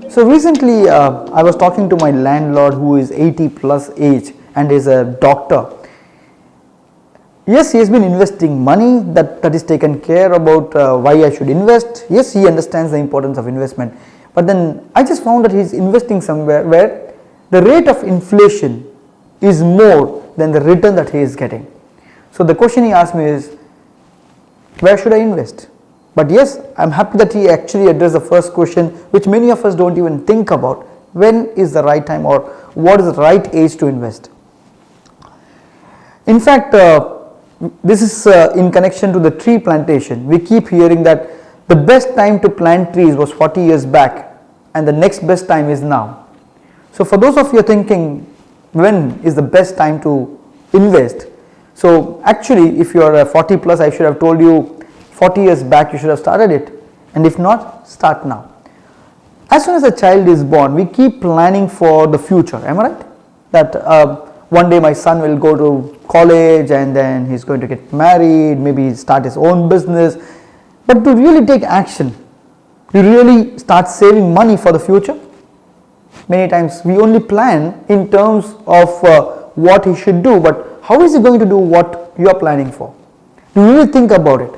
So recently I was talking to my landlord who is 80 plus age and is a doctor. Yes, he has been investing money that is taken care about why I should invest. Yes, he understands the importance of investment. But then I just found that he is investing somewhere where the rate of inflation is more than the return that he is getting. So the question he asked me is, where should I invest? But yes, I am happy that he actually addressed the first question, which many of us don't even think about. When is the right time, or what is the right age to invest? In fact, this is in connection to the tree plantation. We keep hearing that the best time to plant trees was 40 years back and the next best time is now. So for those of you thinking when is the best time to invest, so actually if you are 40 plus, I should have told you 40 years back you should have started it, and if not, start now. As soon as a child is born, we keep planning for the future, am I right? That one day my son will go to college and then he's going to get married, maybe start his own business. But to really take action, to really start saving money for the future, many times we only plan in terms of what he should do, but how is he going to do what you are planning for? Do you really think about it?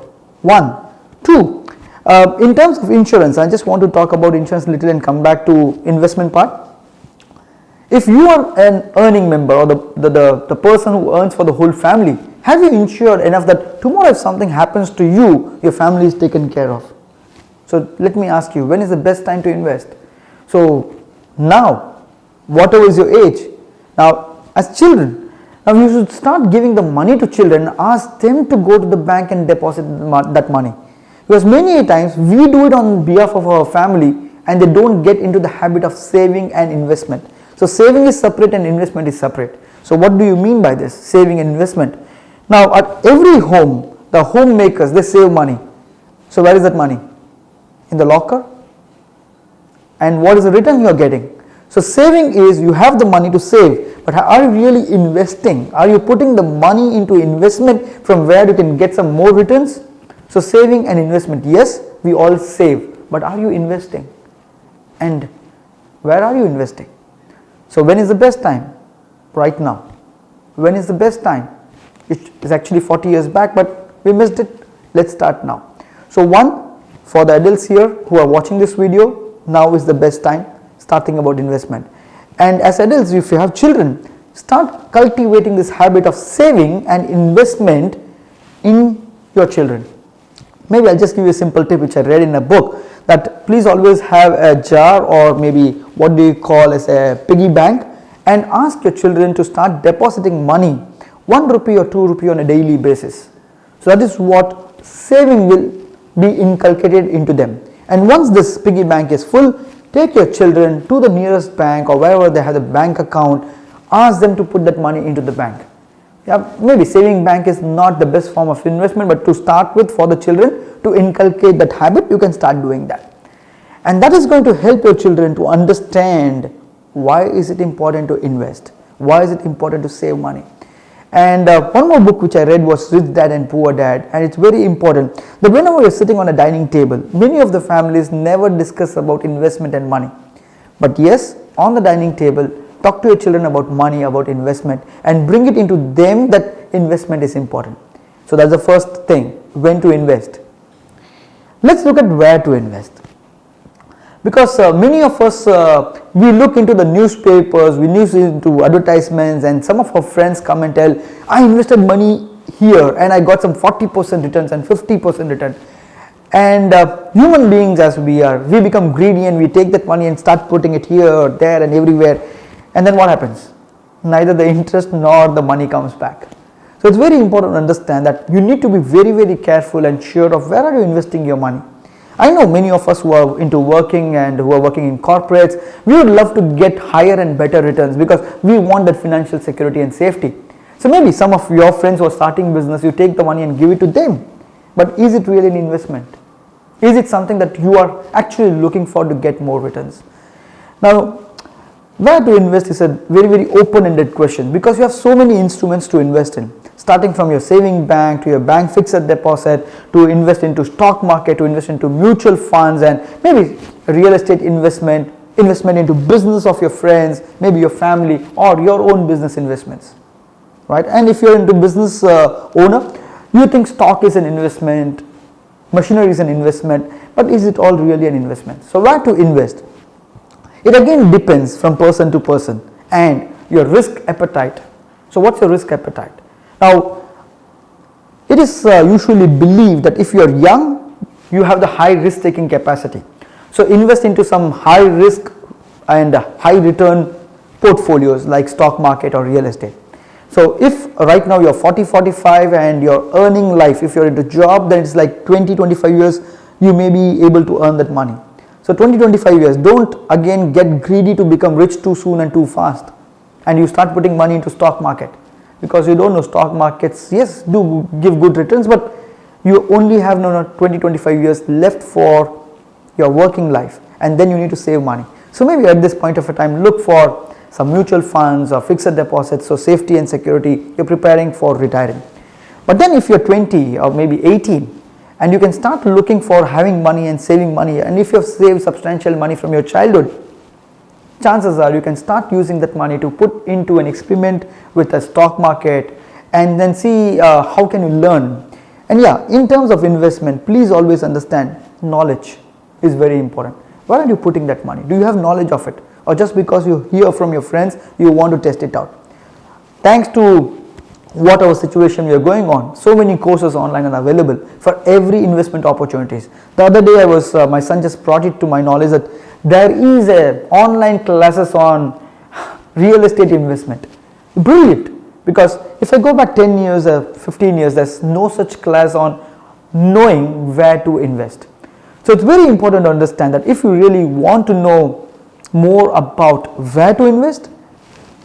One. Two, in terms of insurance, I just want to talk about insurance a little and come back to investment part. If you are an earning member or the person who earns for the whole family, have you insured enough that tomorrow if something happens to you, your family is taken care of? So let me ask you, when is the best time to invest? So now, whatever is your age, now as children, now you should start giving the money to children, ask them to go to the bank and deposit that money. Because many times we do it on behalf of our family and they don't get into the habit of saving and investment. So saving is separate and investment is separate. So what do you mean by this, saving and investment? Now at every home, the homemakers, they save money. So where is that money? In the locker? And what is the return you are getting? So saving is you have the money to save, but are you really investing? Are you putting the money into investment from where you can get some more returns? So saving and investment, yes, we all save, but are you investing? And where are you investing? So when is the best time? Right now. When is the best time? It is actually 40 years back, but we missed it. Let's start now. So one, for the adults here who are watching this video, now is the best time. Start thinking about investment. And as adults, if you have children, start cultivating this habit of saving and investment in your children. Maybe I'll just give you a simple tip which I read in a book, that please always have a jar, or maybe what do you call as a piggy bank, and ask your children to start depositing money, 1 rupee or 2 rupee on a daily basis. So that is what saving will be inculcated into them. And once this piggy bank is full, take your children to the nearest bank or wherever they have a bank account, ask them to put that money into the bank. Yeah, maybe saving bank is not the best form of investment, but to start with for the children to inculcate that habit, you can start doing that. And that is going to help your children to understand why is it important to invest, why is it important to save money. And one more book which I read was Rich Dad and Poor Dad, and it's very important that whenever you're sitting on a dining table, many of the families never discuss about investment and money. But yes, on the dining table, talk to your children about money, about investment, and bring it into them that investment is important. So that's the first thing, when to invest. Let's look at where to invest. Because many of us, we look into the newspapers, we look into advertisements, and some of our friends come and tell, I invested money here and I got some 40% returns and 50% return. And human beings as we are, we become greedy and we take that money and start putting it here, there and everywhere. And then what happens? Neither the interest nor the money comes back. So it's very important to understand that you need to be very, very careful and sure of where are you investing your money. I know many of us who are into working and who are working in corporates, we would love to get higher and better returns because we want that financial security and safety. So maybe some of your friends who are starting business, you take the money and give it to them. But is it really an investment? Is it something that you are actually looking for to get more returns? Now, where to invest is a very, very open-ended question because you have so many instruments to invest in. Starting from your saving bank to your bank fixed deposit, to invest into stock market, to invest into mutual funds and maybe real estate investment, investment into business of your friends, maybe your family, or your own business investments, right? And if you're into business owner, you think stock is an investment, machinery is an investment, but is it all really an investment? So where to invest? It again depends from person to person and your risk appetite. So what's your risk appetite? Now, it is usually believed that if you are young, you have the high risk taking capacity. So invest into some high risk and high return portfolios like stock market or real estate. So if right now you're 40, 45 and you're earning life, if you're into job, then it's like 20, 25 years, you may be able to earn that money. So 20, 25 years, don't again get greedy to become rich too soon and too fast. And you start putting money into stock market because you don't know stock markets, yes, do give good returns, but you only have 20, 25 years left for your working life, and then you need to save money. So maybe at this point of a time, look for some mutual funds or fixed deposits, so safety and security, you're preparing for retiring. But then if you're 20 or maybe 18 and you can start looking for having money and saving money, and if you've saved substantial money from your childhood, chances are you can start using that money to put into an experiment with a stock market and then see how can you learn. And yeah, in terms of investment, please always understand knowledge is very important. Where are you putting that money? Do you have knowledge of it? Or just because you hear from your friends, you want to test it out? Thanks to whatever situation we are going on, so many courses online are available for every investment opportunities. The other day my son just brought it to my knowledge that there is a online classes on real estate investment. Brilliant, because if I go back 10 years or 15 years, there's no such class on knowing where to invest. So it's very important to understand that if you really want to know more about where to invest,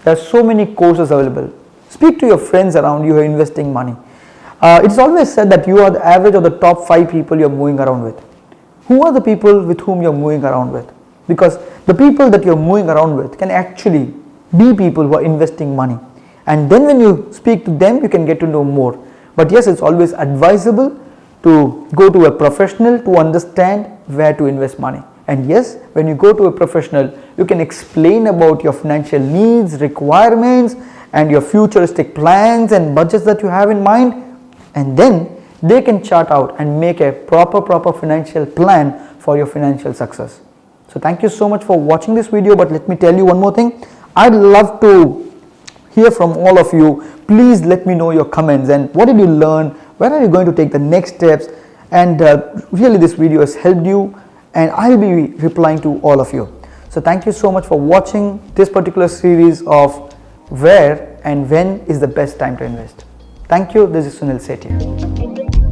there are so many courses available. Speak to your friends around you who are investing money. It's always said that you are the average of the top 5 people you're moving around with. Who are the people with whom you're moving around with? Because the people that you're moving around with can actually be people who are investing money. And then when you speak to them, you can get to know more. But yes, it's always advisable to go to a professional to understand where to invest money. And yes, when you go to a professional, you can explain about your financial needs, requirements, and your futuristic plans and budgets that you have in mind, and then they can chart out and make a proper financial plan for your financial success. So thank you so much for watching this video, but let me tell you one more thing. I'd love to hear from all of you. Please let me know your comments and what did you learn, where are you going to take the next steps, and really this video has helped you, and I'll be replying to all of you. So thank you so much for watching this particular series of where and when is the best time to invest. Thank you. This is Sunil Sethia.